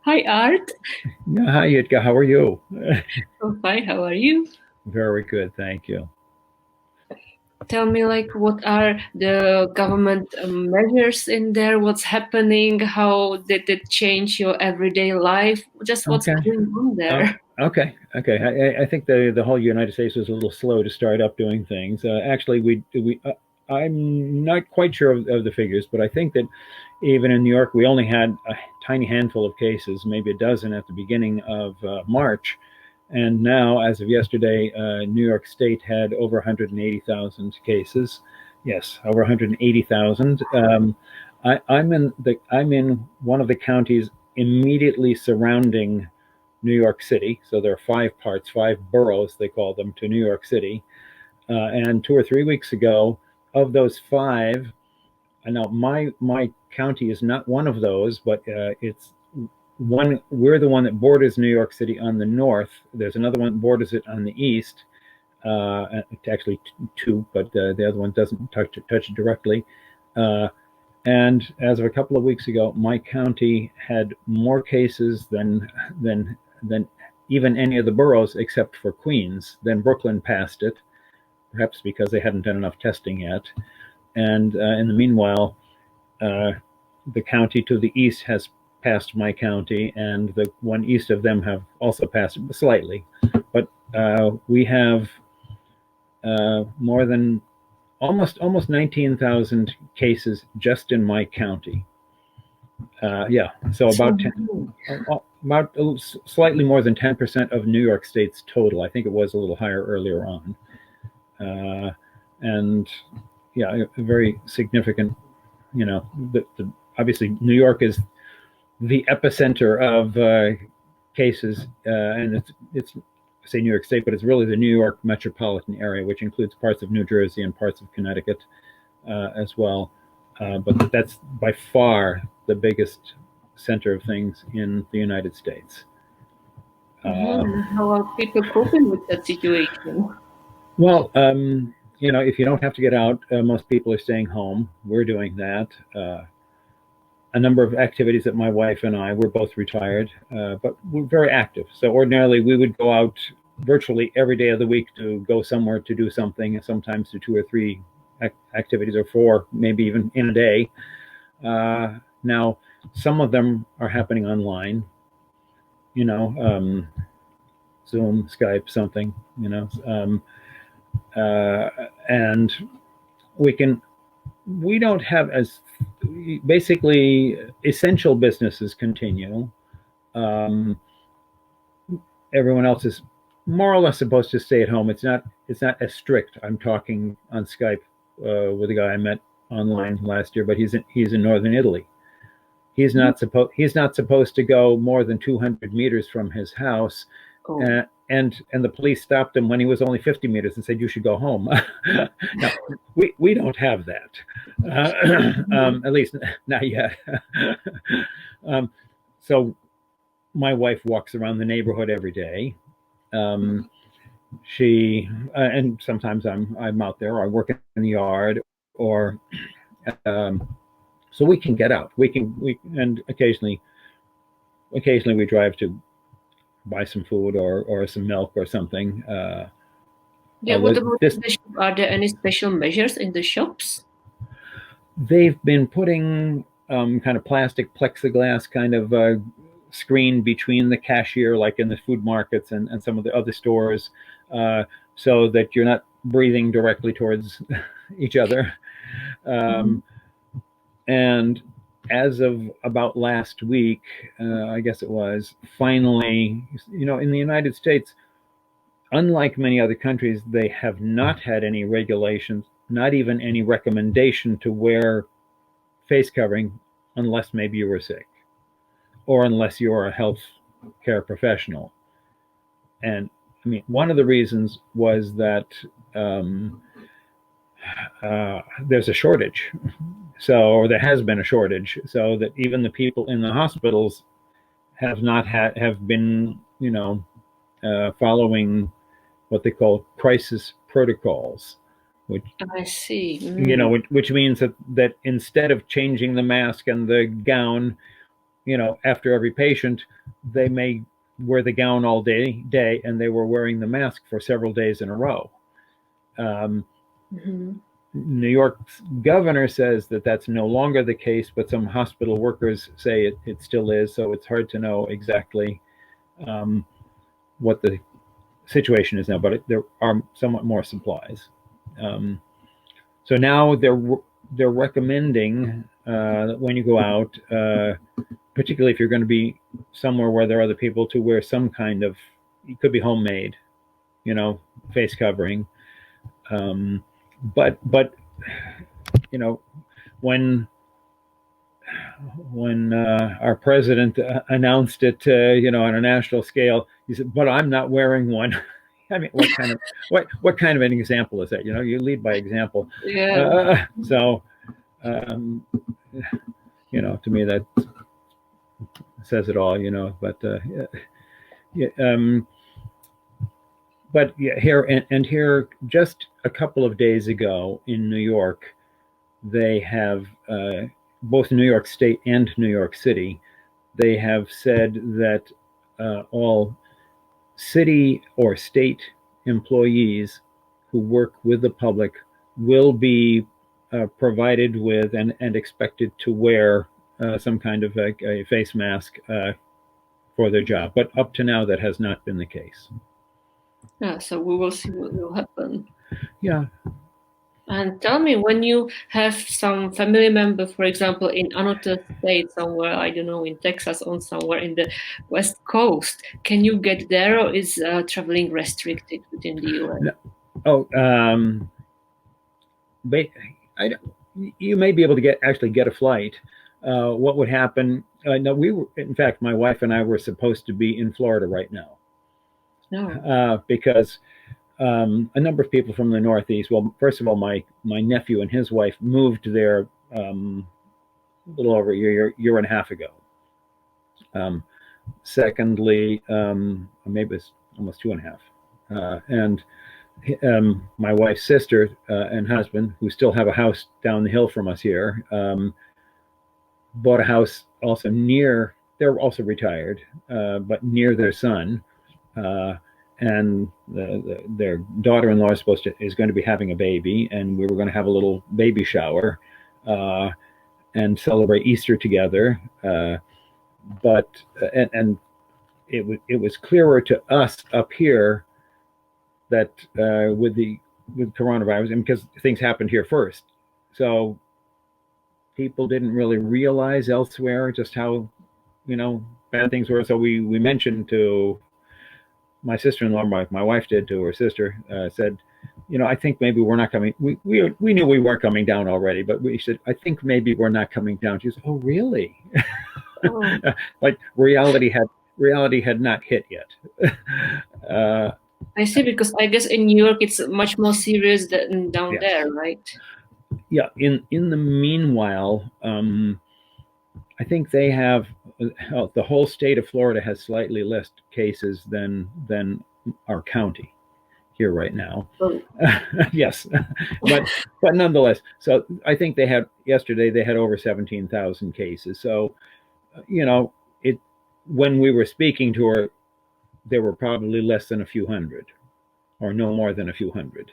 Hi, Art. Yeah, hi, Yitka. How are you? I'm fine. How are you? Very good, thank you. Tell me, what are the government measures in there? What's happening? How did it change your everyday life? Just what's Okay. going on Oh, there? okay. I think the whole United States was a little slow to start up doing things. Actually, I'm not quite sure of the figures, but I think that even in New York, we only had a tiny handful of cases, maybe a dozen at the beginning of March, and now, as of yesterday, New York State had over 180,000 cases. Yes, over 180,000. I'm in one of the counties immediately surrounding New York City. So there are five parts, five boroughs, they call them, to New York City. And 2 or 3 weeks ago, of those five, now my county is not one of those, but it's one. We're the one that borders New York City on the north. There's another one that borders it on the east. Actually, two, but the other one doesn't touch it directly. Uh, and as of a couple of weeks ago, my county had more cases than even any of the boroughs except for Queens. Then Brooklyn passed it, perhaps because they hadn't done enough testing yet. And in the meanwhile, uh, the county to the east has passed my county, and the one east of them have also passed slightly. But we have more than almost 19,000 cases just in my county. Yeah, so So about 10, about slightly more than 10% of New York State's total. I think it was a little higher earlier on, uh, and yeah, a very significant. Obviously New York is the epicenter of cases, and it's I say New York State, but it's really the New York metropolitan area, which includes parts of New Jersey and parts of Connecticut as well. But that's by far the biggest center of things in the United States. Uh, How are people coping with that situation? well, if you don't have to get out, most people are staying home. We're doing that. A number of activities that my wife and I, we're both retired, but we're very active. So ordinarily we would go out virtually every day of the week to go somewhere to do something, and sometimes to two or three activities or four, maybe even in a day. Now, some of them are happening online, you know, Zoom, Skype, something, uh, and we can we don't have as basically essential businesses continue. Um, Everyone else is more or less supposed to stay at home. It's not as strict. I'm talking on Skype with a guy I met online last year, but he's in northern Italy. He's not supposed to go more than 200 meters from his house, Oh, and the police stopped him when he was only 50 meters and said you should go home. Now we don't have that, at least not yet. um, so my wife walks around the neighborhood every day. Um, she and sometimes I'm out there, or I work in the yard, or um, so we can get out. We and occasionally we drive to buy some food or some milk or something. yeah. What Although about this the shop? Are there any special measures in the shops? they've been putting kind of plastic plexiglass kind of screen between the cashier, like in the food markets and some of the other stores, uh, so that you're not breathing directly towards each other. Mhm. Um, and as of about last week, I guess it was, finally, in the United States, unlike many other countries, they have not had any regulations, not even any recommendation to wear face covering unless maybe you were sick or unless you're a health care professional. And I mean, one of the reasons was that um, there's a shortage. So, or there has been a shortage, so that even the people in the hospitals have been, following what they call crisis protocols, which I see. Mm. which means that instead of changing the mask and the gown, after every patient, they may wear the gown all day, and they were wearing the mask for several days in a row. New York's governor says that that's no longer the case, but some hospital workers say it still is. So it's hard to know exactly what the situation is now, but there are somewhat more supplies. So now they're recommending that when you go out, particularly if you're going to be somewhere where there are other people, to wear some kind of, it could be homemade, face covering. But when our president announced it, on a national scale, he said, "But I'm not wearing one." I mean, what kind of an example is that? You lead by example. Yeah. So, to me that says it all. But here, just a couple of days ago in New York, they have both New York State and New York City. They have said that all city or state employees who work with the public will be provided with and expected to wear some kind of a face mask for their job. But up to now, that has not been the case. Yeah, so we will see what will happen. Yeah. And tell me, when you have some family member, for example, in another state somewhere, I don't know, in Texas or somewhere in the West Coast, can you get there, or is traveling restricted within the US? No. Oh, you may be able to actually get a flight. What would happen? No, in fact, my wife and I were supposed to be in Florida right now. No. Because a number of people from the Northeast. Well, first of all, my nephew and his wife moved there a little over a year and a half ago. Secondly, maybe it's almost 2.5. And my wife's sister and husband, who still have a house down the hill from us here, bought a house also near. They're also retired, but near their son. And their daughter-in-law is going to be having a baby, and we were going to have a little baby shower and celebrate Easter together. But it was clearer to us up here that with coronavirus, and because things happened here first, so people didn't really realize elsewhere just how bad things were. So we mentioned to my sister-in-law, my wife did to her sister, said, I think maybe we're not coming. We knew we weren't coming down already, but we said, I think maybe we're not coming down. She said, oh, really? Oh. Like reality had not hit yet. I see, because I guess in New York it's much more serious than down there, right? Yeah. In the meanwhile, I think they have the whole state of Florida has slightly less cases than our county here right now. Oh. Yes, but nonetheless. So I think yesterday they had over 17,000 cases. So when we were speaking to her, there were probably less than a few hundred, or no more than a few hundred.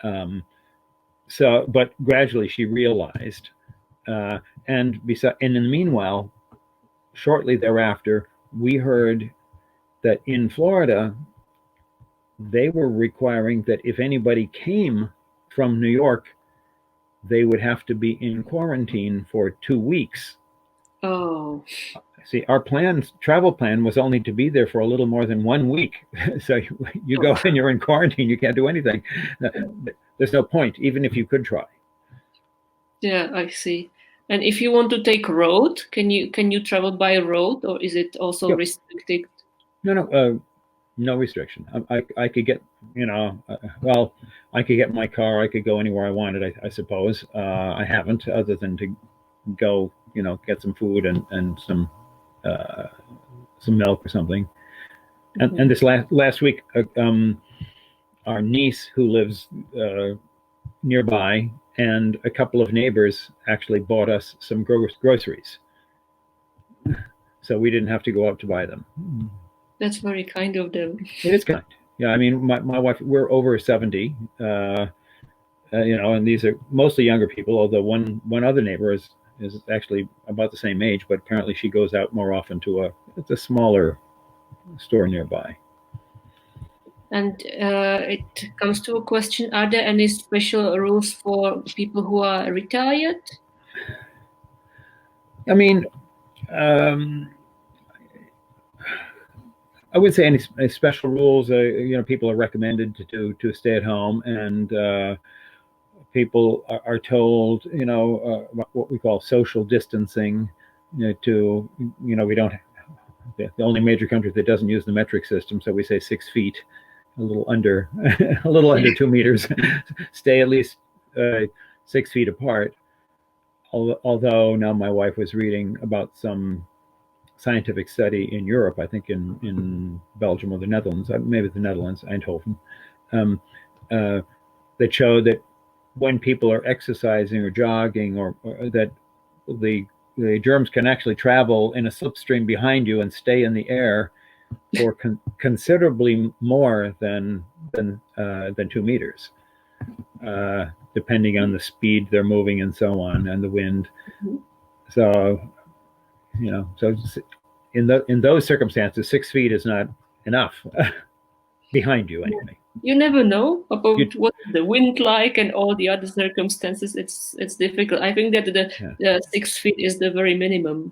But gradually she realized. And in the meanwhile, shortly thereafter, we heard that in Florida, they were requiring that if anybody came from New York, they would have to be in quarantine for 2 weeks. Oh. See, our travel plan was only to be there for a little more than 1 week. So you go and you're in quarantine, you can't do anything. There's no point, even if you could try. Yeah, I see. And if you want to take road, can you travel by road, or is it also restricted? No restriction. I could get, I could get my car. I could go anywhere I wanted, I suppose. I haven't, other than to go, get some food and some milk or something. Mm-hmm. And this last week, our niece, who lives nearby, and a couple of neighbors actually bought us some groceries. so we didn't have to go out to buy them. That's very kind of them. It is kind. Yeah, I mean, my wife, we're over 70, and these are mostly younger people. Although one other neighbor is actually about the same age, but apparently she goes out more often to it's a smaller store nearby. And it comes to a question: are there any special rules for people who are retired? I mean, I would say any special rules. People are recommended to stay at home, and people are told, what we call social distancing. We don't. The only major country that doesn't use the metric system, so we say 6 feet, a little under, a little under 2 meters. Stay at least 6 feet apart. Although now my wife was reading about some scientific study in Europe, I think in Belgium or the Netherlands, maybe the Netherlands, Eindhoven, that showed that when people are exercising or jogging, or that the germs can actually travel in a slipstream behind you and stay in the air for considerably more than 2 meters, depending on the speed they're moving and so on, and the wind. Mm-hmm. So in those circumstances, 6 feet is not enough behind you anyway. You never know about what the wind like and all the other circumstances. It's difficult. I think that the 6 feet is the very minimum.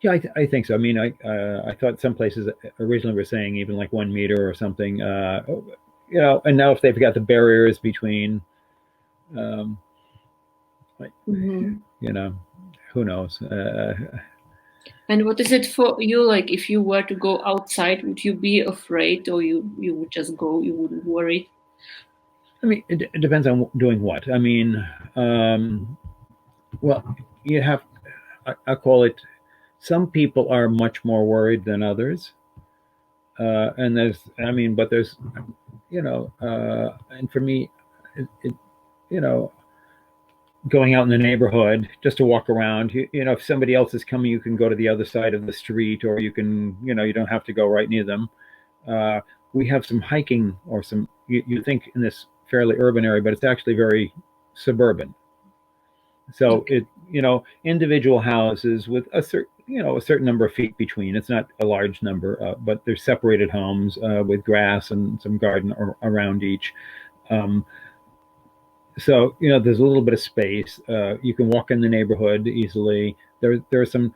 Yeah, I think so. I mean, I thought some places originally were saying even like 1 meter or something. And now if they've got the barriers between, who knows. And what is it for you? Like, if you were to go outside, would you be afraid, or you would just go? You wouldn't worry? I mean, it depends on doing what. I mean, well, you have. I call it. Some people are much more worried than others, and but there's, and for me, going out in the neighborhood just to walk around, if somebody else is coming, you can go to the other side of the street, or you can, you don't have to go right near them. We have some hiking, or some, you think in this fairly urban area, but it's actually very suburban. So it, individual houses with a certain number of feet between. It's not a large number, but there's separated homes with grass and some garden around each. So, there's a little bit of space. You can walk in the neighborhood easily. There are some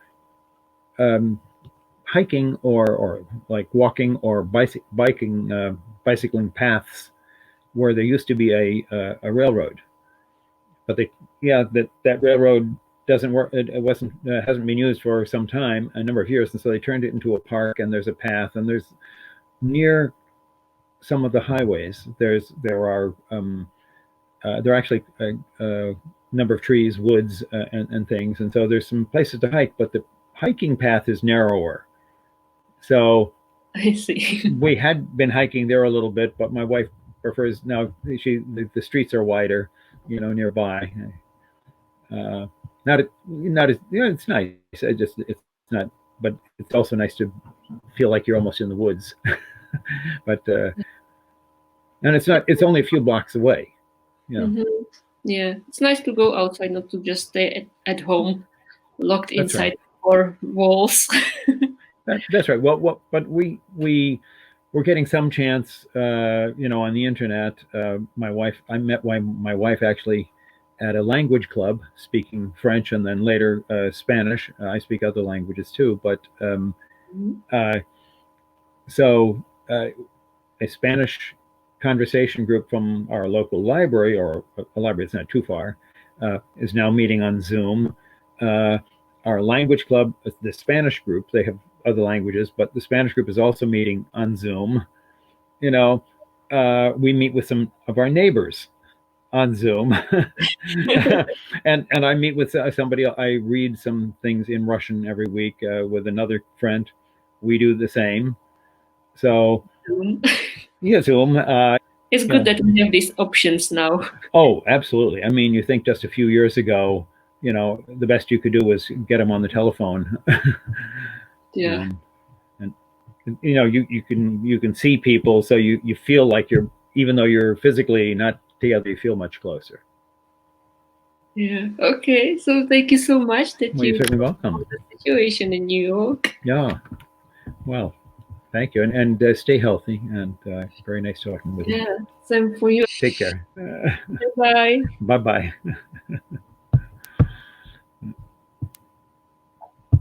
hiking or like walking or bicycling paths where there used to be a railroad, but that railroad doesn't work. It hasn't been used for some time, a number of years, and so they turned it into a park. And there's a path, and there's near some of the highways. There are actually a number of trees, woods, and things, and so there's some places to hike, but the hiking path is narrower. So I see. We had been hiking there a little bit, but my wife prefers now. The streets are wider, nearby. Not as it's nice. It's not, but it's also nice to feel like you're almost in the woods. But and it's only a few blocks away. Mm-hmm. Yeah, it's nice to go outside, not to just stay at home, locked inside four walls. That's right. Well, but we're getting some chance, on the internet. I met my wife actually at a language club, speaking French and then later Spanish. I speak other languages too, but so a Spanish conversation group from our local library, or a library that's not too far, is now meeting on Zoom. Our language club, the Spanish group, they have other languages, but the Spanish group is also meeting on Zoom. We meet with some of our neighbors on Zoom. and I meet with somebody. I read some things in Russian every week with another friend. We do the same. So yeah, Zoom. It's good that we have these options now. Oh, absolutely. I mean, you think just a few years ago, the best you could do was get them on the telephone. Yeah. And you know, you can see people, so you feel like you're, even though you're physically not together, you feel much closer. Yeah. Okay. So thank you so much that Well, you're you certainly told welcome. about the situation in New York. Yeah. Well, thank you, and stay healthy. And very nice talking with you. Yeah. Same for you. Take care. Bye. Bye bye.